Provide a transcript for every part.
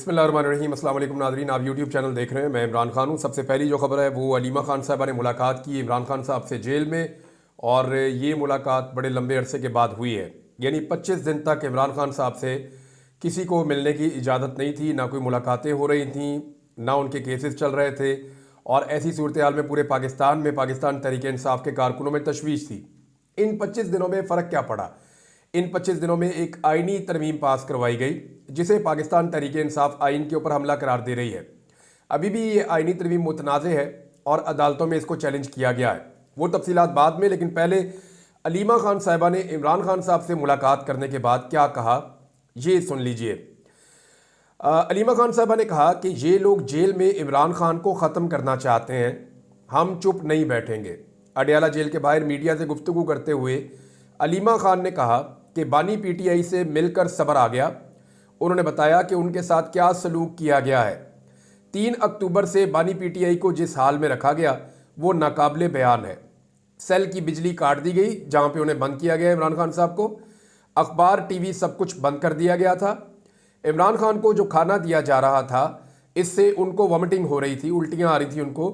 बिस्मिल्लाहिर्रहमानिर्रहीम। अस्सलाम वालेकुम नाज़रीन, आप यूट्यूब चैनल देख रहे हैं। मैं इमरान खान हूँ। सबसे पहली जो खबर है वो अलीमा खान साहबा ने मुलाकात की इमरान खान साहब से जेल में, और ये मुलाकात बड़े लंबे अरसे के बाद हुई है। यानी 25 दिन तक इमरान खान साहब से किसी को मिलने की इजाज़त नहीं थी, ना कोई मुलाकातें हो रही थी, ना उनके केसेस चल रहे थे। और ऐसी सूरत हाल में पूरे पाकिस्तान में पाकिस्तान तहरीक इंसाफ के कारकुनों में तशवीश थी। इन 25 दिनों में फ़र्क क्या पड़ा? इन 25 दिनों में एक आईनी तरमीम पास करवाई गई, जिसे पाकिस्तान तहरीक इंसाफ आइन के ऊपर हमला करार दे रही है। अभी भी ये आइनी तरमीम मुतनाज़ है और अदालतों में इसको चैलेंज किया गया है। वो तफसीलात बाद में, लेकिन पहले अलीमा खान साहिबा ने इमरान खान साहब से मुलाकात करने के बाद क्या कहा, ये सुन लीजिए। अलीमा खान साहिबा ने कहा कि ये लोग जेल में इमरान खान को ख़त्म करना चाहते हैं, हम चुप नहीं बैठेंगे। अडयाला जेल के बाहर मीडिया से गुफ्तगू करते हुए अलीमा खान ने कहा कि बानी पीटीआई से मिलकर सब्र आ गया। उन्होंने बताया कि उनके साथ क्या सलूक किया गया है। 3 अक्टूबर से बानी पीटीआई को जिस हाल में रखा गया वो नाकाबिले बयान है। सेल की बिजली काट दी गई जहां पे उन्हें बंद किया गया इमरान खान साहब को। अखबार टीवी सब कुछ बंद कर दिया गया था। इमरान खान को जो खाना दिया जा रहा था, इससे उनको वॉमिटिंग हो रही थी, उल्टियां आ रही थी उनको।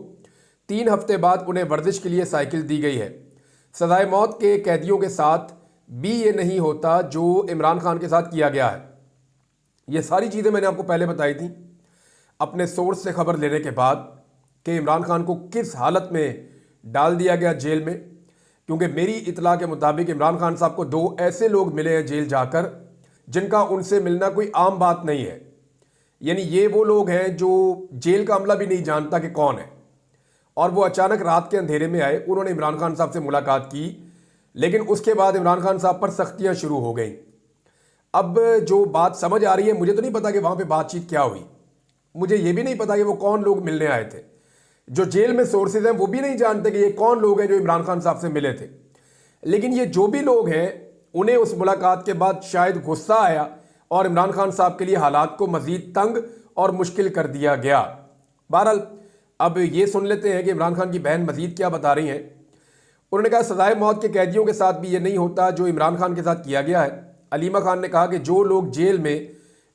3 हफ्ते बाद उन्हें वर्जिश के लिए साइकिल दी गई है। सजाए मौत के कैदियों के साथ भी ये नहीं होता जो इमरान खान के साथ किया गया है। ये सारी चीज़ें मैंने आपको पहले बताई थी अपने सोर्स से खबर लेने के बाद कि इमरान खान को किस हालत में डाल दिया गया जेल में। क्योंकि मेरी इतला के मुताबिक इमरान खान साहब को 2 ऐसे लोग मिले हैं जेल जाकर जिनका उनसे मिलना कोई आम बात नहीं है। यानी ये वो लोग हैं जो जेल का अमला भी नहीं जानता कि कौन है, और वो अचानक रात के अंधेरे में आए, उन्होंने इमरान खान साहब से मुलाकात की, लेकिन उसके बाद इमरान खान साहब पर सख्तियां शुरू हो गई। अब जो बात समझ आ रही है, मुझे तो नहीं पता कि वहां पे बातचीत क्या हुई, मुझे ये भी नहीं पता कि वो कौन लोग मिलने आए थे। जो जेल में सोर्सेज हैं वो भी नहीं जानते कि ये कौन लोग हैं जो इमरान खान साहब से मिले थे। लेकिन ये जो भी लोग हैं, उन्हें उस मुलाकात के बाद शायद गुस्सा आया और इमरान खान साहब के लिए हालात को मजीद तंग और मुश्किल कर दिया गया। बहरहाल अब ये सुन लेते हैं कि इमरान खान की बहन मजीद क्या बता रही हैं। उन्होंने कहा सजाए मौत के कैदियों के साथ भी ये नहीं होता जो इमरान खान के साथ किया गया है। अलीमा खान ने कहा कि जो लोग जेल में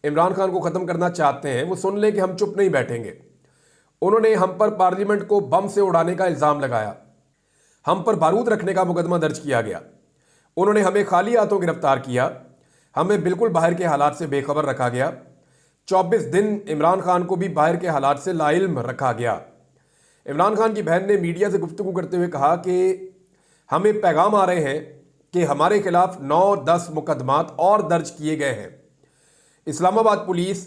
इमरान खान को ख़त्म करना चाहते हैं वो सुन लें कि हम चुप नहीं बैठेंगे। उन्होंने हम पर पार्लियामेंट को बम से उड़ाने का इल्ज़ाम लगाया, हम पर बारूद रखने का मुकदमा दर्ज किया गया। उन्होंने हमें खाली हाथों गिरफ्तार किया, हमें बिल्कुल बाहर के हालात से बेखबर रखा गया। 24 दिन इमरान खान को भी बाहर के हालात से लाइल्म रखा गया। इमरान खान की बहन ने मीडिया से गुफ्तगू करते हुए कहा कि हमें पैगाम आ रहे हैं कि हमारे खिलाफ 9-10 मुकदमात और दर्ज किए गए हैं। इस्लामाबाद पुलिस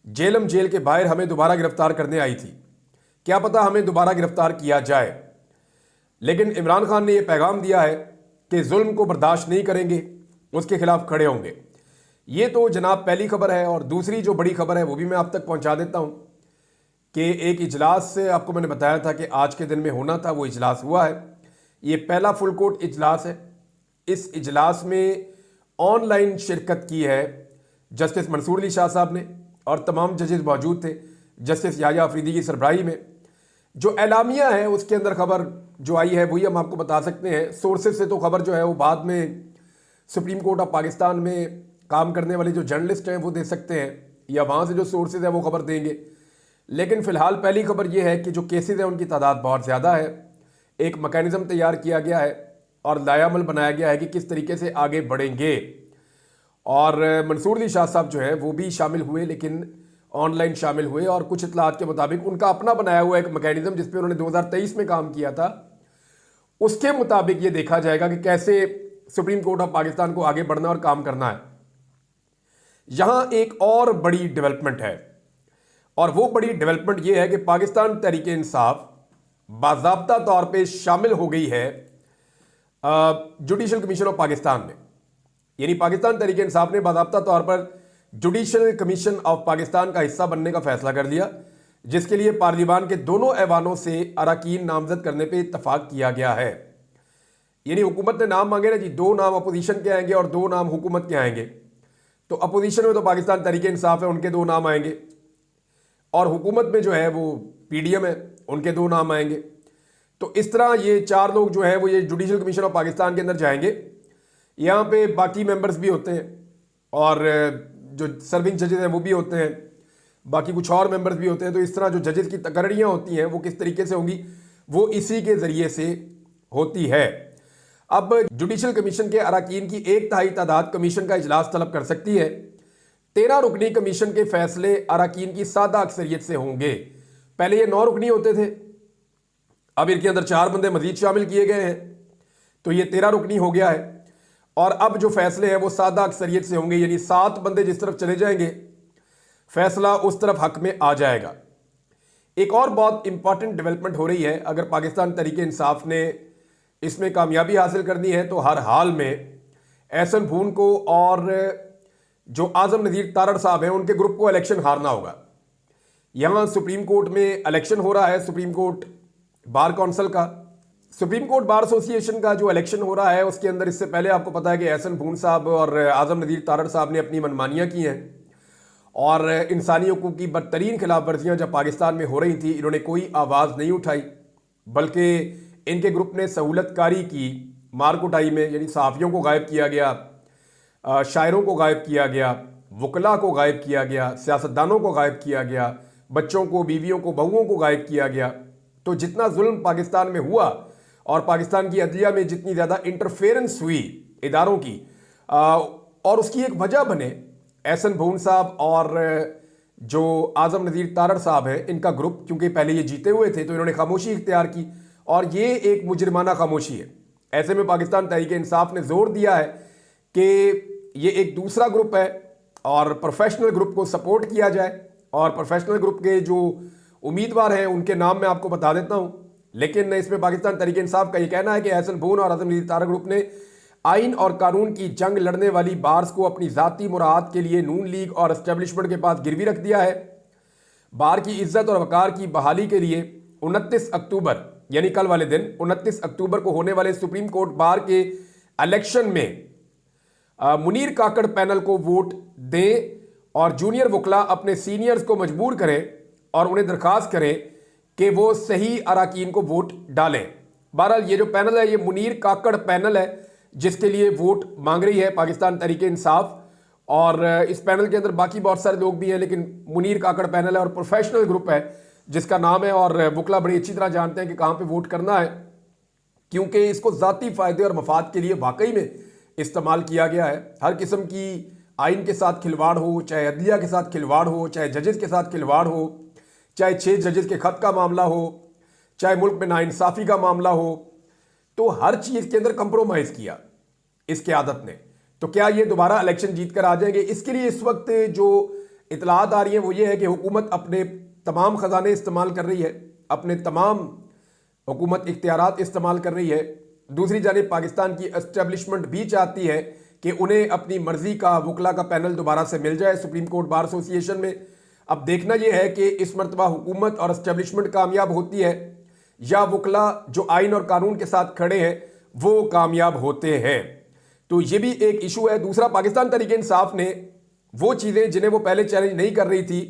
जेलम जेल के बाहर हमें दोबारा गिरफ्तार करने आई थी, क्या पता हमें दोबारा गिरफ्तार किया जाए। लेकिन इमरान खान ने यह पैगाम दिया है कि जुल्म को बर्दाश्त नहीं करेंगे, उसके खिलाफ खड़े होंगे। ये तो जनाब पहली खबर है, और दूसरी जो बड़ी खबर है वो भी मैं आप तक पहुंचा देता हूं कि एक इजलास से आपको मैंने बताया था कि आज के दिन में होना था, वो इजलास हुआ है। ये पहला फुल कोर्ट इजलास है। इस इजलास में ऑनलाइन शिरकत की है जस्टिस मंसूर अली शाह साहब ने, और तमाम जजेस मौजूद थे जस्टिस याया अफरीदी की सरबराही में। जो एलामिया है उसके अंदर खबर जो आई है वही हम आपको बता सकते हैं। सोर्सेज से तो खबर जो है वो बाद में सुप्रीम कोर्ट ऑफ पाकिस्तान में काम करने वाले जो जर्नलिस्ट हैं वो दे सकते हैं, या वहाँ से जो सोर्सेज है वो खबर देंगे। लेकिन फ़िलहाल पहली खबर ये है कि जो केसेज हैं उनकी तादाद बहुत ज़्यादा है। एक मैकेनिज़्म तैयार किया गया है और लायामल बनाया गया है कि किस तरीके से आगे बढ़ेंगे। और मंसूर अली शाह साहब जो हैं वो भी शामिल हुए, लेकिन ऑनलाइन शामिल हुए, और कुछ इतलात के मुताबिक उनका अपना बनाया हुआ एक मैकेनिज़्म जिस पे उन्होंने 2023 में काम किया था, उसके मुताबिक ये देखा जाएगा कि कैसे सुप्रीम कोर्ट ऑफ पाकिस्तान को आगे बढ़ना और काम करना है। यहां एक और बड़ी डेवलपमेंट है, और वो बड़ी डेवलपमेंट ये है कि पाकिस्तान तहरीक इंसाफ बाज़ाब्ता तौर पे शामिल हो गई है जुडिशल कमीशन ऑफ पाकिस्तान में। यानी पाकिस्तान तहरीक इंसाफ ने बाज़ाब्ता तौर पर जुडिशल कमीशन ऑफ पाकिस्तान का हिस्सा बनने का फैसला कर लिया, जिसके लिए पार्लियामान के दोनों ऐवानों से अरकान नामजद करने पे इत्तफाक किया गया है। यानी हुकूमत ने नाम मांगे ना जी, 2 नाम अपोजिशन के आएंगे और 2 नाम हुकूमत के आएंगे। तो अपोजिशन में तो पाकिस्तान तहरीक इंसाफ है, उनके 2 नाम आएंगे, और हुकूमत में जो है वो पीडीएम है, उनके 2 नाम आएंगे। तो इस तरह ये 4 लोग जो है वो ये जुडिशल कमीशन ऑफ पाकिस्तान के अंदर जाएंगे। यहाँ पे बाकी मेंबर्स भी होते हैं और जो सर्विंग जजेस हैं वो भी होते हैं। बाकी कुछ और मेंबर्स भी होते हैं। तो इस तरह जो जजेस की तकर्रियाँ होती हैं वो किस तरीके से होंगी, वो इसी के ज़रिए से होती है। अब जुडिशल कमीशन के अरकान की 1/3 तादाद कमीशन का इजलास तलब कर सकती है। 13 रुकनी कमीशन के फैसले अरकान की सादा अक्सरियत से होंगे। पहले ये 9 रुकनी होते थे, अब इनके अंदर 4 बंदे मजीद शामिल किए गए हैं, तो ये 13 रुकनी हो गया है। और अब जो फैसले हैं वो सादा अक्सरियत से होंगे, यानी 7 बंदे जिस तरफ चले जाएंगे फैसला उस तरफ हक में आ जाएगा। एक और बहुत इंपॉर्टेंट डेवलपमेंट हो रही है, अगर पाकिस्तान तहरीक इंसाफ ने इसमें कामयाबी हासिल करनी है तो हर हाल में एहसन भून को और जो आजम नज़ीर तारड़ साहब हैं उनके ग्रुप को इलेक्शन हारना होगा। यहाँ सुप्रीम कोर्ट में इलेक्शन हो रहा है, सुप्रीम कोर्ट बार काउंसिल का, सुप्रीम कोर्ट बार एसोसिएशन का जो इलेक्शन हो रहा है उसके अंदर इससे पहले आपको पता है कि एहसन भून साहब और आजम नज़ीर तारड़ साहब ने अपनी मनमानियाँ की हैं और इंसानी हकूक़ की बदतरीन खिलाफ वर्जियाँ जब पाकिस्तान में हो रही थी इन्होंने कोई आवाज़ नहीं उठाई, बल्कि इनके ग्रुप ने सहूलतकारी की, मार कुटाई में, यानी सहाफ़ियों को गायब किया गया, शायरों को गायब किया गया, वकला को गायब किया गया, सियासतदानों को गायब किया गया, बच्चों को, बीवियों को, बहुओं को गायब किया गया। तो जितना जुल्म पाकिस्तान में हुआ और पाकिस्तान की अदलिया में जितनी ज़्यादा इंटरफेरेंस हुई इदारों की, और उसकी एक वजह बने एहसन भून साहब और जो आजम नज़ीर तारड़ साहब हैं इनका ग्रुप, क्योंकि पहले ये जीते हुए थे तो इन्होंने खामोशी इख्तियार की और ये एक मुजरिमाना खामोशी है। ऐसे में पाकिस्तान तहरीक इंसाफ ने जोर दिया है कि ये एक दूसरा ग्रुप है और प्रोफेशनल ग्रुप को सपोर्ट किया जाए, और प्रोफेशनल ग्रुप के जो उम्मीदवार हैं उनके नाम मैं आपको बता देता हूं। लेकिन इसमें पाकिस्तान तहरीक इंसाफ का ये कहना है कि एहसन भून और आजम नज़ीर तारड़ ग्रुप ने आइन और कानून की जंग लड़ने वाली बार्स को अपनी ज़ाती मुराद के लिए नून लीग और एस्टेब्लिशमेंट के पास गिरवी रख दिया है। बार की इज्जत और वकार की बहाली के लिए 29 अक्टूबर यानी कल वाले दिन 29 अक्टूबर को होने वाले सुप्रीम कोर्ट बार के इलेक्शन में मुनीर काकड़ पैनल को वोट दें और जूनियर वकला अपने सीनियर्स को मजबूर करें और उन्हें दरखास्त करें कि वो सही अरकान को वोट डालें। बहरहाल ये जो पैनल है ये मुनीर काकड़ पैनल है जिसके लिए वोट मांग रही है पाकिस्तान तहरीक इंसाफ, और इस पैनल के अंदर बाकी बहुत सारे लोग भी हैं, लेकिन मुनीर काकड़ पैनल है और प्रोफेशनल ग्रुप है जिसका नाम है, और वकला बड़ी अच्छी तरह जानते हैं कि कहाँ पे वोट करना है, क्योंकि इसको ज़ाती फ़ायदे और मफाद के लिए वाकई में इस्तेमाल किया गया है। हर किस्म की आइन के साथ खिलवाड़ हो, चाहे अदलिया के साथ खिलवाड़ हो, चाहे जजेस के साथ खिलवाड़ हो, चाहे 6 जजेस के ख़त का मामला हो, चाहे मुल्क में नाइंसाफ़ी का मामला हो, तो हर चीज़ के अंदर कंप्रोमाइज़ किया इसके आदत ने। तो क्या ये दोबारा इलेक्शन जीत कर आ जाएंगे? इसके लिए इस वक्त जो इतलात आ रही हैं वो ये है कि हुकूमत अपने तमाम ख़जाने इस्तेमाल कर रही है, अपने तमाम हुकूमत इख्तियारात इस्तेमाल कर रही है। दूसरी जानिब पाकिस्तान की एस्टेब्लिशमेंट भी चाहती है कि उन्हें अपनी मर्जी का वकला का पैनल दोबारा से मिल जाए सुप्रीम कोर्ट बार एसोसिएशन में। अब देखना यह है कि इस मरतबा हुकूमत और एस्टेब्लिशमेंट कामयाब होती है या वकला जो आइन और कानून के साथ खड़े हैं वो कामयाब होते हैं। तो ये भी एक इशू है। दूसरा, पाकिस्तान तहरीक इंसाफ ने वो चीज़ें जिन्हें वो पहले चैलेंज नहीं कर रही थी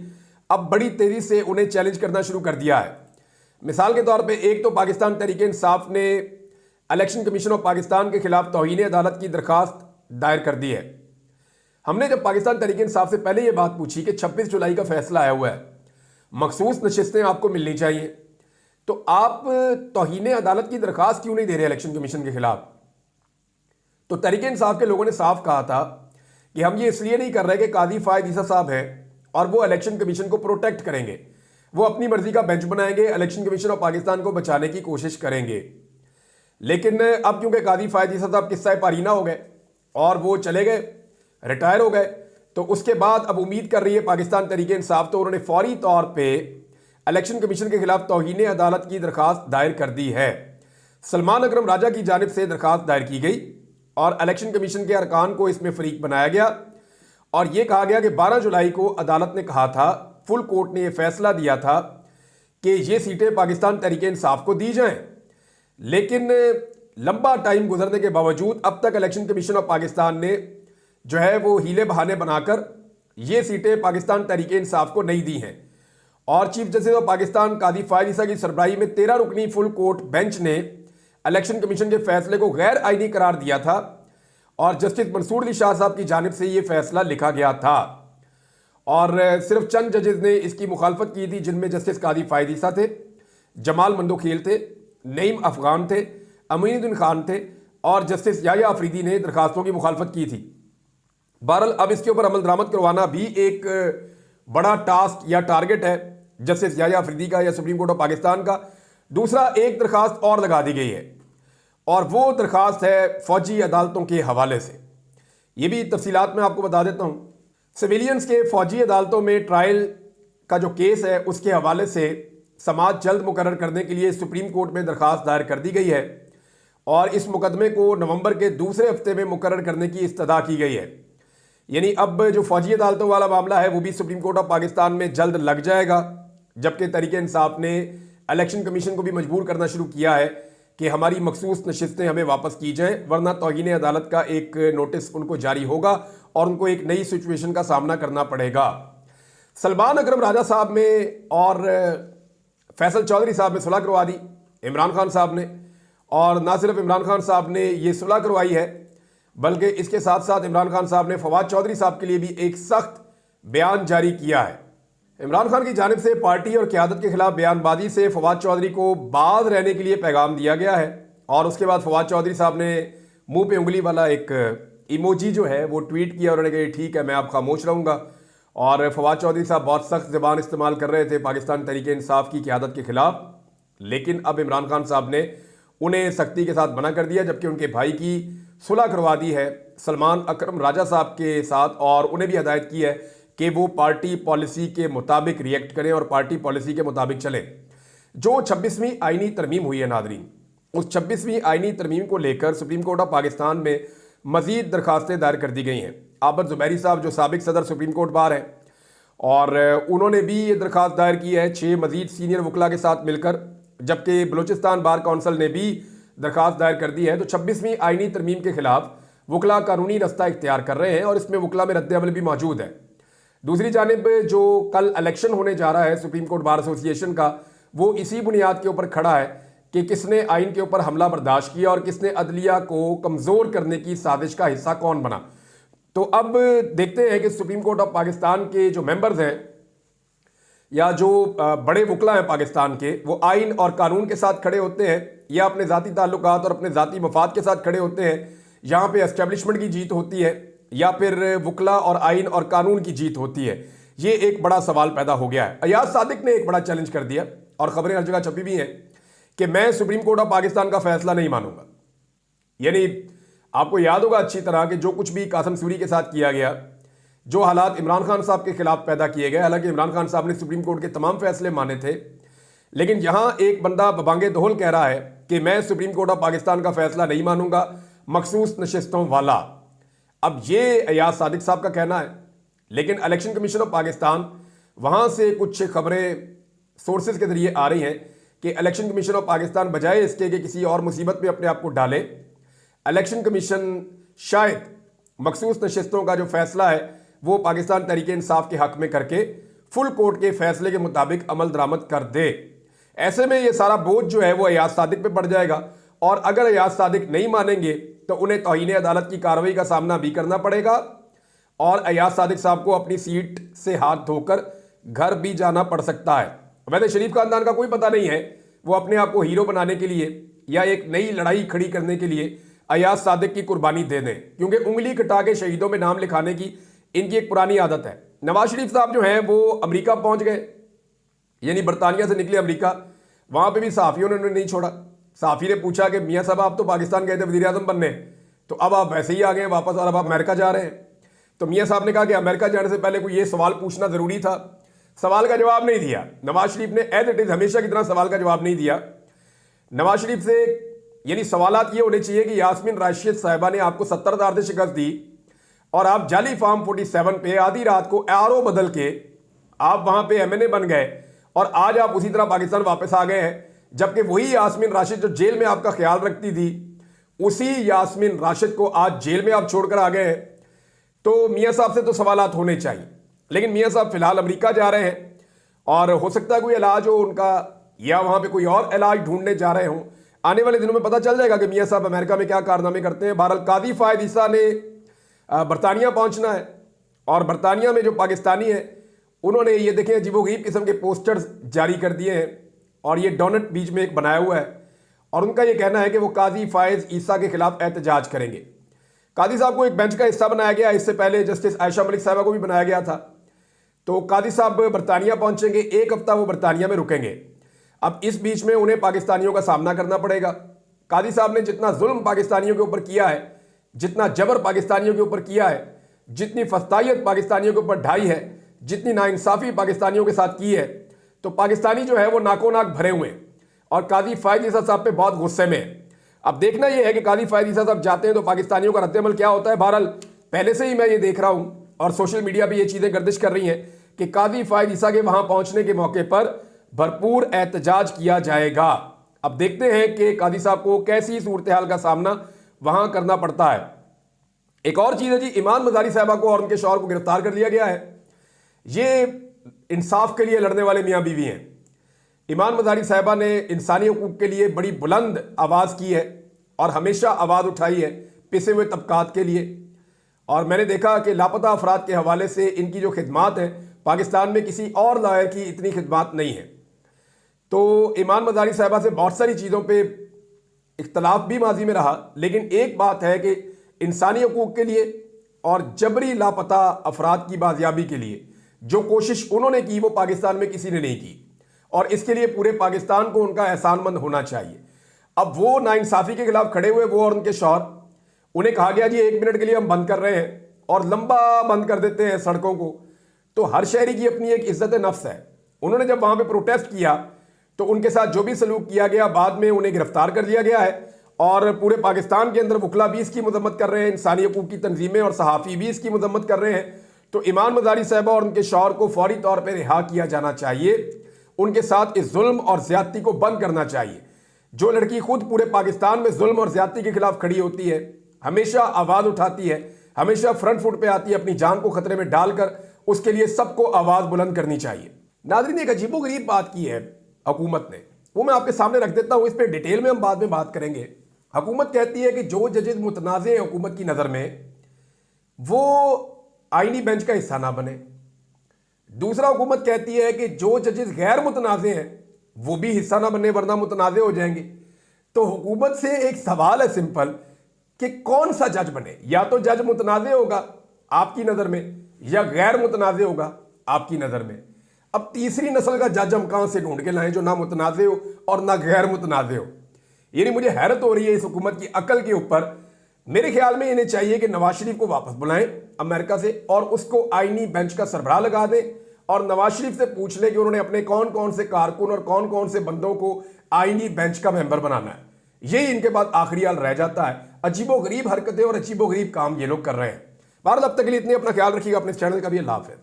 अब बड़ी तेज़ी से उन्हें चैलेंज करना शुरू कर दिया है। मिसाल के तौर पे एक तो पाकिस्तान तहरीक इंसाफ ने इलेक्शन कमीशन ऑफ पाकिस्तान के खिलाफ तौहीन अदालत की दरखास्त दायर कर दी है। हमने जब पाकिस्तान तहरीक इंसाफ से पहले ये बात पूछी कि 26 जुलाई का फैसला आया हुआ है, मखसूस नशिस्तें आपको मिलनी चाहिए, तो आप तौहीन अदालत की दरखास्त क्यों नहीं दे रहे इलेक्शन कमीशन के खिलाफ? तो तहरीक इंसाफ के लोगों ने साफ कहा था कि हम ये इसलिए नहीं कर रहे कि काजी फायद ईसा साहब हैं और वो इलेक्शन कमीशन को प्रोटेक्ट करेंगे, वो अपनी मर्जी का बेंच बनाएंगे, इलेक्शन कमीशन ऑफ पाकिस्तान को बचाने की कोशिश करेंगे। लेकिन अब क्योंकि काजी फायद ईसा साहब किस्सा पारीना हो गए और वो चले गए, रिटायर हो गए, तो उसके बाद अब उम्मीद कर रही है पाकिस्तान तहरीक इंसाफ, तो उन्होंने फौरी तौर पर इलेक्शन कमीशन के खिलाफ तौहीन अदालत की दरखास्त दायर कर दी है। सलमान अकरम राजा की जानिब से दरखास्त दायर की गई और इलेक्शन कमीशन के अरकान को इसमें फरीक बनाया गया और यह कहा गया कि 12 जुलाई को अदालत ने कहा था, फुल कोर्ट ने यह फैसला दिया था कि ये सीटें पाकिस्तान तहरीक इंसाफ को दी जाएं। लेकिन लंबा टाइम गुजरने के बावजूद अब तक इलेक्शन कमीशन ऑफ पाकिस्तान ने जो है वो हीले बहाने बनाकर ये सीटें पाकिस्तान तहरीक इंसाफ को नहीं दी हैं। और चीफ जस्टिस ऑफ पाकिस्तान काजी फायद ईसा की सरबराही में 13 रुकनी फुल कोर्ट बेंच ने इलेक्शन कमीशन के फैसले को गैर आईनी करार दिया था और जस्टिस मंसूर अली शाह साहब की जानिब से यह फैसला लिखा गया था। और सिर्फ चंद जजेस ने इसकी मुखालफत की थी, जिनमें जस्टिस कादी फायद ईसा थे, जमाल मंदोखेल थे, नईम अफगान थे, अमीनुद्दीन खान थे और जस्टिस याया अफरीदी ने दरखास्तों की मुखालफत की थी। बहरहाल अब इसके ऊपर अमल दरामद करवाना भी एक बड़ा टास्क या टारगेट है जस्टिस याया अफरीदी का या सुप्रीम कोर्ट ऑफ पाकिस्तान का। दूसरा, एक दरखास्त और लगा दी गई है और वो दरखास्त है फौजी अदालतों के हवाले से। ये भी तफसीलात मैं आपको बता देता हूँ। सिविलियंस के फौजी अदालतों में ट्रायल का जो केस है उसके हवाले से समाअत जल्द मुकर्रर करने के लिए सुप्रीम कोर्ट में दरखास्त दायर कर दी गई है और इस मुकदमे को नवंबर के दूसरे हफ्ते में मुकर्रर करने की इस्तदा की गई है। यानी अब जो फौजी अदालतों वाला मामला है वो भी सुप्रीम कोर्ट ऑफ पाकिस्तान में जल्द लग जाएगा, जबकि तहरीक इंसाफ ने इलेक्शन कमीशन को भी मजबूर करना शुरू किया है कि हमारी मखसूस नशिस्तें हमें वापस की जाएं, वरना तौहीन अदालत का एक नोटिस उनको जारी होगा और उनको एक नई सिचुएशन का सामना करना पड़ेगा। सलमान अकरम राजा साहब में और फैसल चौधरी साहब ने सुलह करवा दी इमरान खान साहब ने, और ना सिर्फ इमरान खान साहब ने ये सुलह करवाई है बल्कि इसके साथ साथ इमरान खान साहब ने फवाद चौधरी साहब के लिए भी एक सख्त बयान जारी किया है। इमरान खान की जानिब से पार्टी और क़यादत के खिलाफ बयानबाजी से फवाद चौधरी को बाज रहने के लिए पैगाम दिया गया है और उसके बाद फवाद चौधरी साहब ने मुंह पे उंगली वाला एक इमोजी जो है वो ट्वीट किया और उन्होंने कहा ठीक है मैं आप खामोश रहूँगा। और फवाद चौधरी साहब बहुत सख्त ज़बान इस्तेमाल कर रहे थे पाकिस्तान तहरीक इंसाफ की क़यादत के खिलाफ, लेकिन अब इमरान खान साहब ने उन्हें सख्ती के साथ मना कर दिया, जबकि उनके भाई की सुलह करवा दी है सलमान अकरम राजा साहब के साथ और उन्हें भी हदायत की है कि वो पार्टी पॉलिसी के मुताबिक रिएक्ट करें और पार्टी पॉलिसी के मुताबिक चलें। जो 26वीं आईनी तरमीम हुई है नादरीन, उस 26वीं आईनी तरमीम को लेकर सुप्रीम कोर्ट ऑफ पाकिस्तान में मजीद दरखास्तें दायर कर दी गई हैं। आबिद ज़ुबैरी साहब जो साबिक सदर सुप्रीम कोर्ट बार हैं और उन्होंने भी ये दरखास्त दायर की है 6 मजीद सीनियर वकला के साथ मिलकर, जबकि बलूचिस्तान बार काउंसिल ने भी दरखास्त दायर कर दी है। तो 26वीं आईनी तरमीम के खिलाफ वकला कानूनी रास्ता इख्तियार कर रहे हैं और इसमें वकला में रद्द अमल भी मौजूद है। दूसरी जानिब जो कल इलेक्शन होने जा रहा है सुप्रीम कोर्ट बार एसोसिएशन का, वो इसी बुनियाद के ऊपर खड़ा है कि किसने आइन के ऊपर हमला बर्दाश्त किया और किसने अदलिया को कमज़ोर करने की साजिश का हिस्सा कौन बना। तो अब देखते हैं कि सुप्रीम कोर्ट ऑफ पाकिस्तान के जो मेंबर्स हैं या जो बड़े वकला हैं पाकिस्तान के, वो आइन और कानून के साथ खड़े होते हैं या अपने ज़ाती ताल्लुकात और अपने ज़ाती मफाद के साथ खड़े होते हैं, यहाँ पे एस्टेब्लिशमेंट की जीत होती है या फिर वकला और आइन और कानून की जीत होती है। ये एक बड़ा सवाल पैदा हो गया है। अयाज सादिक ने एक बड़ा चैलेंज कर दिया और खबरें हर जगह छपी भी हैं कि मैं सुप्रीम कोर्ट ऑफ पाकिस्तान का फैसला नहीं मानूंगा। यानी आपको याद होगा अच्छी तरह कि जो कुछ भी कासिम सूरी के साथ किया गया, जो हालात इमरान खान साहब के खिलाफ पैदा किए गए, हालांकि इमरान खान साहब ने सुप्रीम कोर्ट के तमाम फैसले माने थे, लेकिन यहां एक बंदा बबांगे दोहल कह रहा है कि मैं सुप्रीम कोर्ट ऑफ पाकिस्तान का फैसला नहीं मानूंगा, मखसूस नशिस्तों वाला। अब ये अयाज सादिक साहब का कहना है, लेकिन इलेक्शन कमीशन ऑफ पाकिस्तान वहां से कुछ खबरें सोर्सेज के जरिए आ रही हैं कि इलेक्शन कमीशन ऑफ पाकिस्तान बजाय इसके कि किसी और मुसीबत में अपने आप को डाले, इलेक्शन कमीशन शायद मखसूस नशिस्तों का जो फैसला है वो पाकिस्तान तहरीक इंसाफ के हक में करके फुल कोर्ट के फैसले के मुताबिक अमल दरामद कर दे। ऐसे में ये सारा बोझ जो है वो अयाज सादिक पे पड़ जाएगा और अगर अयाज सादिक नहीं मानेंगे तो उन्हें तौहीन अदालत की कार्रवाई का सामना भी करना पड़ेगा और अयाज सादिक साहब को अपनी सीट से हाथ धोकर घर भी जाना पड़ सकता है। वैसे शरीफ खानदान का कोई पता नहीं है, वो अपने आप को हीरो बनाने के लिए या एक नई लड़ाई खड़ी करने के लिए अयाज सादिक की कुर्बानी दे दें, क्योंकि उंगली कटा के शहीदों में नाम लिखाने की इनकी एक पुरानी आदत है। नवाज शरीफ साहब जो हैं वो अमेरिका पहुंच गए, यानी बरतानिया से निकले अमेरिका, वहां पे भी सहाफ़ियों ने उन्हें नहीं छोड़ा। सहाफ़ी ने पूछा कि मियाँ साहब आप तो पाकिस्तान गए थे वज़ीर आज़म बनने, तो अब आप वैसे ही आ गए वापस और अब आप अमेरिका जा रहे हैं। तो मियाँ साहब ने कहा कि अमेरिका जाने से पहले कोई ये सवाल पूछना ज़रूरी था। सवाल का जवाब नहीं दिया नवाज शरीफ ने, एज इट इज़ हमेशा की तरह सवाल का जवाब नहीं दिया नवाज शरीफ से। यानी सवालात ये होने चाहिए कि यास्मीन राशिद साहिबा ने आपको 70,000 से शिकस्त दी और आप जाली फार्म 47 पे आधी रात को आरओ बदल के आप वहां पे एमएनए बन गए और आज आप उसी तरह पाकिस्तान वापस आ गए हैं, जबकि वही यास्मीन राशिद जो जेल में आपका ख्याल रखती थी, उसी यास्मीन राशिद को आज जेल में आप छोड़कर आ गए हैं। तो मियाँ साहब से तो सवालात होने चाहिए, लेकिन मियाँ साहब फिलहाल अमेरिका जा रहे हैं और हो सकता है कोई इलाज हो उनका या वहां पे कोई और इलाज ढूंढने जा रहे हों। आने वाले दिनों में पता चल जाएगा कि मियाँ साहब अमेरिका में क्या कारनामे करते हैं। बहरहाल कादी फायद ईसा ने बरतानिया पहुंचना है और बरतानिया में जो पाकिस्तानी है उन्होंने ये देखें अजीबोगरीब किस्म के पोस्टर्स जारी कर दिए हैं और ये डोनट बीच में एक बनाया हुआ है और उनका ये कहना है कि वो काजी फायज ईसा के खिलाफ एहतजाज करेंगे। काजी साहब को एक बेंच का हिस्सा बनाया गया, इससे पहले जस्टिस आयशा मलिक साहबा को भी बनाया गया था। तो काजी साहब बरतानिया पहुंचेंगे, एक हफ्ता वो बरतानिया में रुकेंगे। अब इस बीच में उन्हें पाकिस्तानियों का सामना करना पड़ेगा। काजी साहब ने जितना जुल्म पाकिस्तानियों के ऊपर किया है, जितना जबर पाकिस्तानियों के ऊपर किया है, जितनी फस्तायत पाकिस्तानियों के ऊपर ढाई है, जितनी नाइंसाफ़ी पाकिस्तानियों के साथ की है, तो पाकिस्तानी जो है वो नाको नाक भरे हुए हैं और काजी फायज ईसा साहब पे बहुत गुस्से में है। अब देखना यह है कि काजी फायज ईसा साहब जाते हैं तो पाकिस्तानियों का रद्द-ए-अमल क्या होता है। बहरहाल पहले से ही मैं ये देख रहा हूं और सोशल मीडिया पे ये चीज़ें गर्दिश कर रही हैं कि काजी फायज ईसा के वहां पहुंचने के मौके पर भरपूर एहतजाज किया जाएगा। अब देखते हैं कि काजी साहब को कैसी सूरत हाल का सामना वहां करना पड़ता है। एक और चीज़ है जी, ईमान मजारी साहबा को और उनके शौहर को गिरफ्तार कर लिया गया है। ये इंसाफ के लिए लड़ने वाले मियाँ बीवी हैं। ईमान मजारी साहबा ने इंसानी हकूक़ के लिए बड़ी बुलंद आवाज़ की है और हमेशा आवाज़ उठाई है पिसे हुए तबकात के लिए। और मैंने देखा कि लापता अफराद के हवाले से इनकी जो खिदमात है, पाकिस्तान में किसी और लॉयर की इतनी खिदमात नहीं है। तो ईमान मजारी साहबा से बहुत सारी चीज़ों पे इख्तलाफ भी माजी में रहा, लेकिन एक बात है कि इंसानी हकूक़ के लिए और जबरी लापता अफराद की बाजियाबी के लिए जो कोशिश उन्होंने की वो पाकिस्तान में किसी ने नहीं की और इसके लिए पूरे पाकिस्तान को उनका एहसानमंद होना चाहिए। अब वो नाइंसाफ़ी के खिलाफ खड़े हुए, वो और उनके शौहर, उन्हें कहा गया जी 1 मिनट के लिए हम बंद कर रहे हैं और लंबा बंद कर देते हैं सड़कों को। तो हर शहरी की अपनी एक इज्जत नफ्स है। उन्होंने जब वहाँ पे प्रोटेस्ट किया तो उनके साथ जो भी सलूक किया गया, बाद में उन्हें गिरफ्तार कर लिया गया है और पूरे पाकिस्तान के अंदर वकला भी इसकी मजम्मत कर रहे हैं, इंसानी हकूक़ की तंजीमें और सहाफ़ी भी इसकी मजम्मत कर रहे हैं। तो ईमान मजारी साहबा और उनके शौहर को फौरी तौर पर रिहा किया जाना चाहिए। उनके साथ इस जुल्म और ज्यादती को बंद करना चाहिए। जो लड़की खुद पूरे पाकिस्तान में जुल्म और ज्यादती के खिलाफ खड़ी होती है, हमेशा आवाज़ उठाती है, हमेशा फ्रंट फुट पे आती है, अपनी जान को खतरे में डालकर, उसके लिए सबको आवाज़ बुलंद करनी चाहिए। नाज़रीन, एक अजीबोगरीब बात की है हुकूमत ने, वो मैं आपके सामने रख देता हूँ। इस पर डिटेल में हम बाद में बात करेंगे। हुकूमत कहती है कि जो जजेस मुतनाज़े हैं हुकूमत की नज़र में, वो आईनी बेंच का हिस्सा ना बने। दूसरा, हुकूमत कहती है कि जो जजेस गैर मुतनाज़े हैं वो भी हिस्सा ना बने वरना मुतनाज़े हो जाएंगे। तो हुकूमत से एक सवाल है सिंपल कि कौन सा जज बने। या तो जज मुतनाज़े होगा आपकी नज़र में या गैर मुतनाज़े होगा आपकी नज़र में। अब तीसरी नस्ल का जज हम कहाँ से ढूंढ के लाएं जो ना मुतनाज़े हो और ना गैर मुतनाज़े हो। यानी मुझे हैरत हो रही है इस हुकूमत की अकल के ऊपर। मेरे ख्याल में इन्हें चाहिए कि नवाज शरीफ को वापस बुलाएं अमेरिका से और उसको आईनी बेंच का सरबराह लगा दें और नवाज शरीफ से पूछ ले कि उन्होंने अपने कौन कौन से कारकुन और कौन कौन से बंदों को आईनी बेंच का मेंबर बनाना है। यही इनके बाद आखिरी हाल रह जाता है। अजीबोगरीब हरकतें और अजीबोगरीब काम ये लोग कर रहे हैं। बहरहाल अब तक के लिए इतने, अपना ख्याल रखिएगा, अपने चैनल का भी अल्लाह हाफ़िज़।